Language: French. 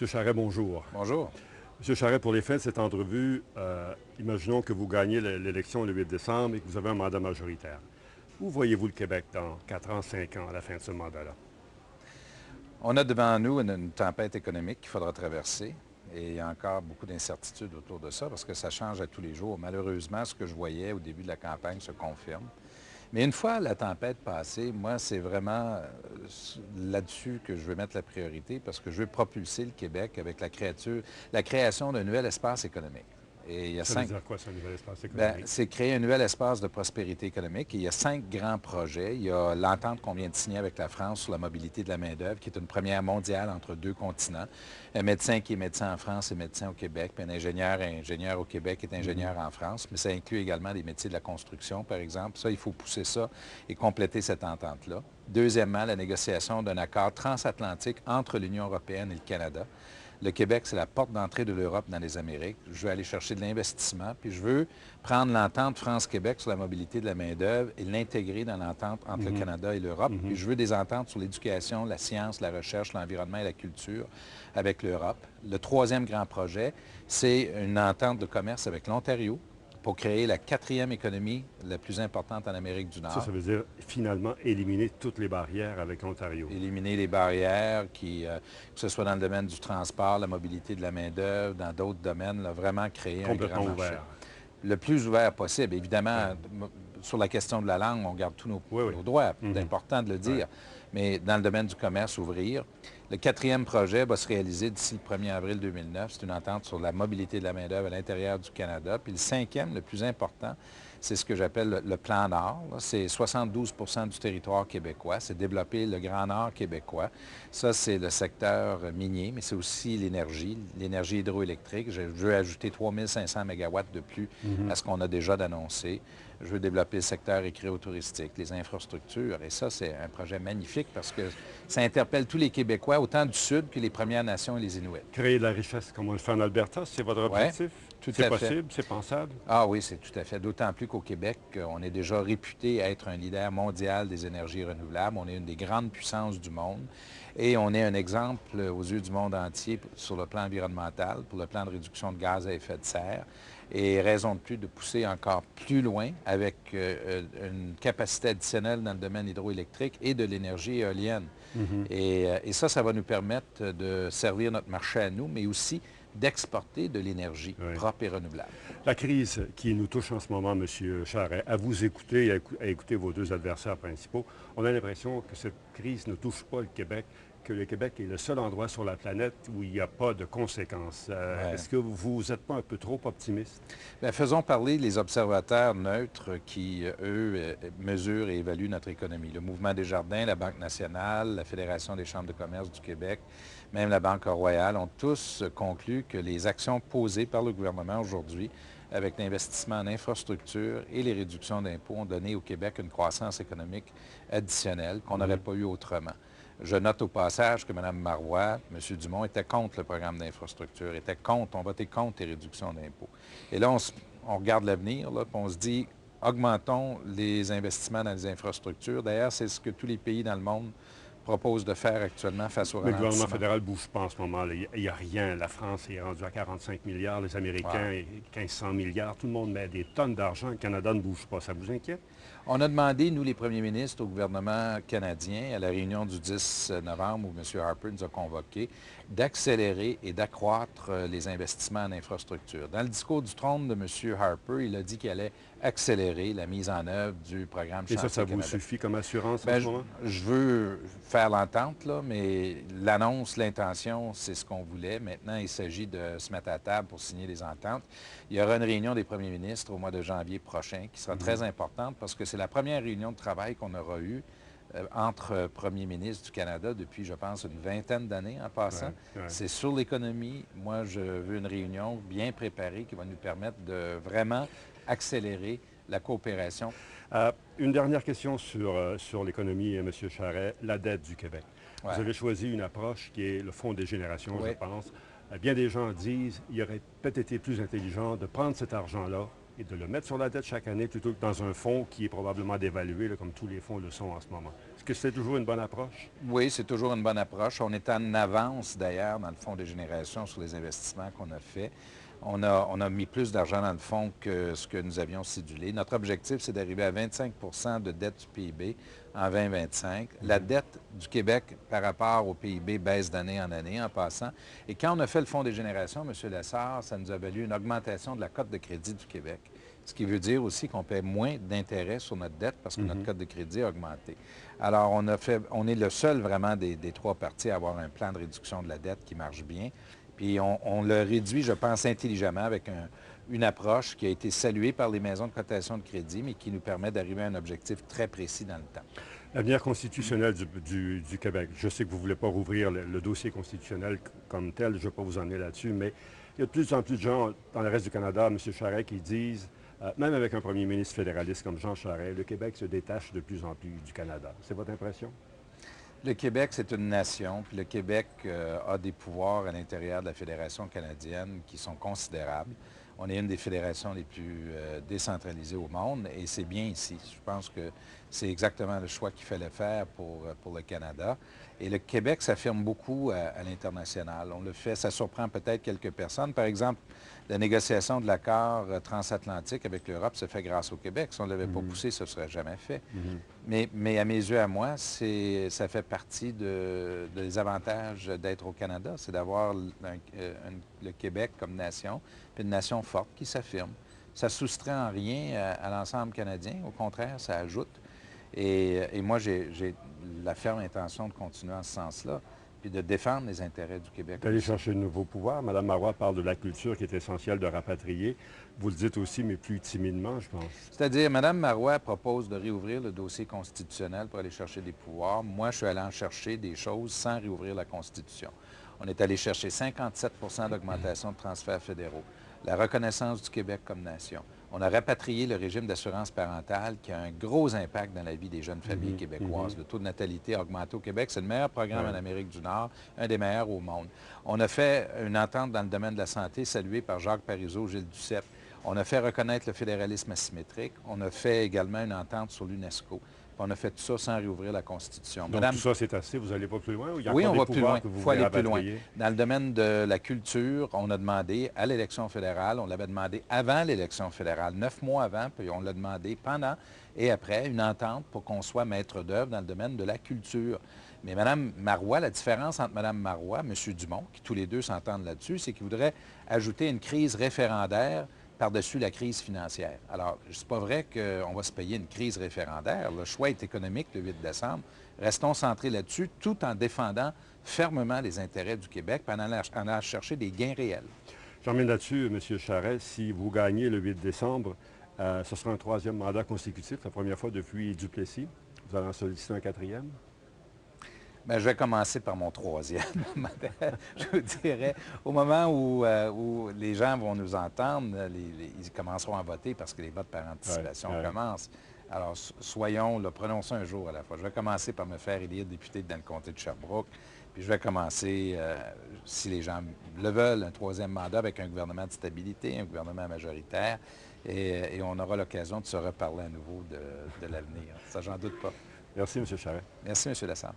M. Charret, bonjour. Bonjour. M. Charret, pour les fins de cette entrevue, imaginons que vous gagnez l'élection le 8 décembre et que vous avez un mandat majoritaire. Où voyez-vous le Québec dans 4 ans, 5 ans à la fin de ce mandat-là? On a devant nous une tempête économique qu'il faudra traverser et il y a encore beaucoup d'incertitudes autour de ça parce que ça change à tous les jours. Malheureusement, ce que je voyais au début de la campagne se confirme. Mais une fois la tempête passée, moi, c'est vraiment là-dessus que je veux mettre la priorité parce que je veux propulser le Québec avec la création d'un nouvel espace économique. Et il y a Ça veut dire quoi, ce nouvel espace économique? C'est créer un nouvel espace de prospérité économique. Et il y a 5 grands projets. Il y a l'entente qu'on vient de signer avec la France sur la mobilité de la main-d'œuvre, qui est une première mondiale entre 2 continents. Un médecin qui est médecin en France est médecin au Québec, puis un ingénieur au Québec est ingénieur en France. Mais ça inclut également des métiers de la construction, par exemple. Ça, il faut pousser ça et compléter cette entente-là. Deuxièmement, la négociation d'un accord transatlantique entre l'Union européenne et le Canada. Le Québec, c'est la porte d'entrée de l'Europe dans les Amériques. Je veux aller chercher de l'investissement, puis je veux prendre l'entente France-Québec sur la mobilité de la main-d'œuvre et l'intégrer dans l'entente entre le Canada et l'Europe. Puis je veux des ententes sur l'éducation, la science, la recherche, l'environnement et la culture avec l'Europe. Le troisième grand projet, c'est une entente de commerce avec l'Ontario pour créer la 4e économie la plus importante en Amérique du Nord. Ça veut dire finalement éliminer toutes les barrières avec l'Ontario. Éliminer les barrières, que ce soit dans le domaine du transport, la mobilité de la main-d'œuvre, dans d'autres domaines, là, vraiment créer un grand marché. Ouvert. Le plus ouvert possible. Évidemment, sur la question de la langue, on garde tous nos droits. C'est important de le dire. Mais dans le domaine du commerce, ouvrir. Le 4e projet va se réaliser d'ici le 1er avril 2009. C'est une entente sur la mobilité de la main-d'œuvre à l'intérieur du Canada. Puis le 5e, le plus important, c'est ce que j'appelle le plan Nord. C'est 72 du territoire québécois. C'est développer le Grand Nord québécois. Ça, c'est le secteur minier, mais c'est aussi l'énergie hydroélectrique. Je veux ajouter 3500 mégawatts de plus à ce qu'on a déjà d'annoncé. Je veux développer le secteur écrio-touristique, les infrastructures. Et ça, c'est un projet magnifique parce que ça interpelle tous les Québécois, autant du Sud que les Premières Nations et les Inuits. Créer de la richesse comme on le fait en Alberta, c'est votre objectif? Tout c'est à possible? C'est pensable? Ah oui, c'est tout à fait. D'autant plus qu'au Québec, on est déjà réputé être un leader mondial des énergies renouvelables. On est une des grandes puissances du monde et on est un exemple aux yeux du monde entier sur le plan environnemental, pour le plan de réduction de gaz à effet de serre. Et raison de plus de pousser encore plus loin avec une capacité additionnelle dans le domaine hydroélectrique et de l'énergie éolienne. Et ça va nous permettre de servir notre marché à nous, mais aussi d'exporter de l'énergie propre et renouvelable. La crise qui nous touche en ce moment, M. Charret, à vous écouter et à écouter vos 2 adversaires principaux, on a l'impression que cette crise ne touche pas le Québec, que le Québec est le seul endroit sur la planète où il n'y a pas de conséquences. Est-ce que vous n'êtes pas un peu trop optimiste? Bien, faisons parler les observateurs neutres qui, eux, mesurent et évaluent notre économie. Le Mouvement Desjardins, la Banque nationale, la Fédération des chambres de commerce du Québec, même la Banque Royale, ont tous conclu que les actions posées par le gouvernement aujourd'hui, avec l'investissement en infrastructure et les réductions d'impôts, ont donné au Québec une croissance économique additionnelle qu'on n'aurait pas eu autrement. Je note au passage que Mme Marois, M. Dumont étaient contre le programme d'infrastructure, ont voté contre les réductions d'impôts. Et là, on regarde l'avenir, puis on se dit, augmentons les investissements dans les infrastructures. D'ailleurs, c'est ce que tous les pays dans le monde proposent de faire actuellement face au ralentissement. Le gouvernement fédéral ne bouge pas en ce moment. Il n'y a rien. La France est rendue à 45 milliards, les Américains, 1500 milliards. Tout le monde met des tonnes d'argent. Le Canada ne bouge pas. Ça vous inquiète? On a demandé, nous, les premiers ministres, au gouvernement canadien, à la réunion du 10 novembre où M. Harper nous a convoqués, d'accélérer et d'accroître les investissements en infrastructure. Dans le discours du trône de M. Harper, il a dit qu'il allait accélérer la mise en œuvre du programme Chantier Canada. Et ça vous suffit comme assurance en ce moment? Je veux faire l'entente, là, mais l'annonce, l'intention, c'est ce qu'on voulait. Maintenant, il s'agit de se mettre à table pour signer les ententes. Il y aura une réunion des premiers ministres au mois de janvier prochain qui sera très importante parce que c'est la première réunion de travail qu'on aura eue entre premiers ministres du Canada depuis, je pense, une vingtaine d'années en passant. C'est sur l'économie. Moi, je veux une réunion bien préparée qui va nous permettre de vraiment accélérer la coopération. Une dernière question sur l'économie, M. Charret, la dette du Québec. Vous avez choisi une approche qui est le fonds des générations, je pense. Bien des gens disent qu'il aurait peut-être été plus intelligent de prendre cet argent-là et de le mettre sur la dette chaque année plutôt que dans un fonds qui est probablement dévalué, là, comme tous les fonds le sont en ce moment. Est-ce que c'est toujours une bonne approche? Oui, c'est toujours une bonne approche. On est en avance, d'ailleurs, dans le fonds de génération sur les investissements qu'on a faits. On a mis plus d'argent dans le fonds que ce que nous avions cédulé. Notre objectif, c'est d'arriver à 25 de dette du PIB en 2025. La dette du Québec par rapport au PIB baisse d'année en année en passant. Et quand on a fait le fonds des générations, M. Lessard, ça nous a valu une augmentation de la cote de crédit du Québec. Ce qui veut dire aussi qu'on paie moins d'intérêt sur notre dette parce que notre cote de crédit a augmenté. Alors, on est le seul vraiment des trois partis à avoir un plan de réduction de la dette qui marche bien. Puis on le réduit, je pense, intelligemment avec une approche qui a été saluée par les maisons de cotation de crédit, mais qui nous permet d'arriver à un objectif très précis dans le temps. L'avenir constitutionnel du Québec. Je sais que vous ne voulez pas rouvrir le dossier constitutionnel comme tel, je ne vais pas vous emmener là-dessus, mais il y a de plus en plus de gens dans le reste du Canada, M. Charest, qui disent, même avec un premier ministre fédéraliste comme Jean Charest, le Québec se détache de plus en plus du Canada. C'est votre impression? Le Québec, c'est une nation, puis le Québec a des pouvoirs à l'intérieur de la Fédération canadienne qui sont considérables. On est une des fédérations les plus décentralisées au monde et c'est bien ici. Je pense que c'est exactement le choix qu'il fallait faire pour le Canada. Et le Québec s'affirme beaucoup à l'international. On le fait, ça surprend peut-être quelques personnes. Par exemple, la négociation de l'accord transatlantique avec l'Europe se fait grâce au Québec. Si on ne l'avait pas poussé, ce ne serait jamais fait. Mais à mes yeux, à moi, ça fait partie des avantages d'être au Canada. C'est d'avoir le Québec comme nation, puis une nation forte qui s'affirme. Ça ne soustrait en rien à l'ensemble canadien. Au contraire, ça ajoute. Et moi, j'ai la ferme intention de continuer en ce sens-là, puis de défendre les intérêts du Québec. D'aller chercher de nouveaux pouvoirs. Mme Marois parle de la culture qui est essentielle de rapatrier. Vous le dites aussi, mais plus timidement, je pense. C'est-à-dire, Mme Marois propose de réouvrir le dossier constitutionnel pour aller chercher des pouvoirs. Moi, je suis allé en chercher des choses sans réouvrir la Constitution. On est allé chercher 57 d'augmentation de transferts fédéraux, la reconnaissance du Québec comme nation. On a rapatrié le régime d'assurance parentale qui a un gros impact dans la vie des jeunes familles québécoises. Le taux de natalité a augmenté au Québec. C'est le meilleur programme en Amérique du Nord, un des meilleurs au monde. On a fait une entente dans le domaine de la santé saluée par Jacques Parizeau, Gilles Duceppe. On a fait reconnaître le fédéralisme asymétrique. On a fait également une entente sur l'UNESCO. On a fait tout ça sans réouvrir la Constitution. Donc, tout ça, c'est assez? Vous n'allez pas plus loin? Ou il y a oui, on encore va des plus loin. que vous Il faut aller plus loin. rapatrier? Dans le domaine de la culture, on a demandé à l'élection fédérale, on l'avait demandé avant l'élection fédérale, 9 mois avant, puis on l'a demandé pendant et après, une entente pour qu'on soit maître d'œuvre dans le domaine de la culture. Mais Mme Marois, la différence entre Mme Marois et M. Dumont, qui tous les deux s'entendent là-dessus, c'est qu'ils voudraient ajouter une crise référendaire par-dessus la crise financière. Alors, c'est pas vrai qu'on va se payer une crise référendaire. Le choix est économique le 8 décembre. Restons centrés là-dessus, tout en défendant fermement les intérêts du Québec, en allant chercher des gains réels. J'en reviens là-dessus, M. Charest. Si vous gagnez le 8 décembre, ce sera un troisième mandat consécutif, la première fois depuis Duplessis. Vous allez en solliciter un quatrième? Bien, je vais commencer par mon troisième. Je vous dirais, au moment où les gens vont nous entendre, ils commenceront à voter parce que les votes par anticipation commencent. Alors, prenons ça un jour à la fois. Je vais commencer par me faire élire député dans le comté de Sherbrooke. Puis je vais commencer, si les gens le veulent, un troisième mandat avec un gouvernement de stabilité, un gouvernement majoritaire. Et on aura l'occasion de se reparler à nouveau de l'avenir. Ça, j'en doute pas. Merci, M. Charest. Merci, M. Lessard.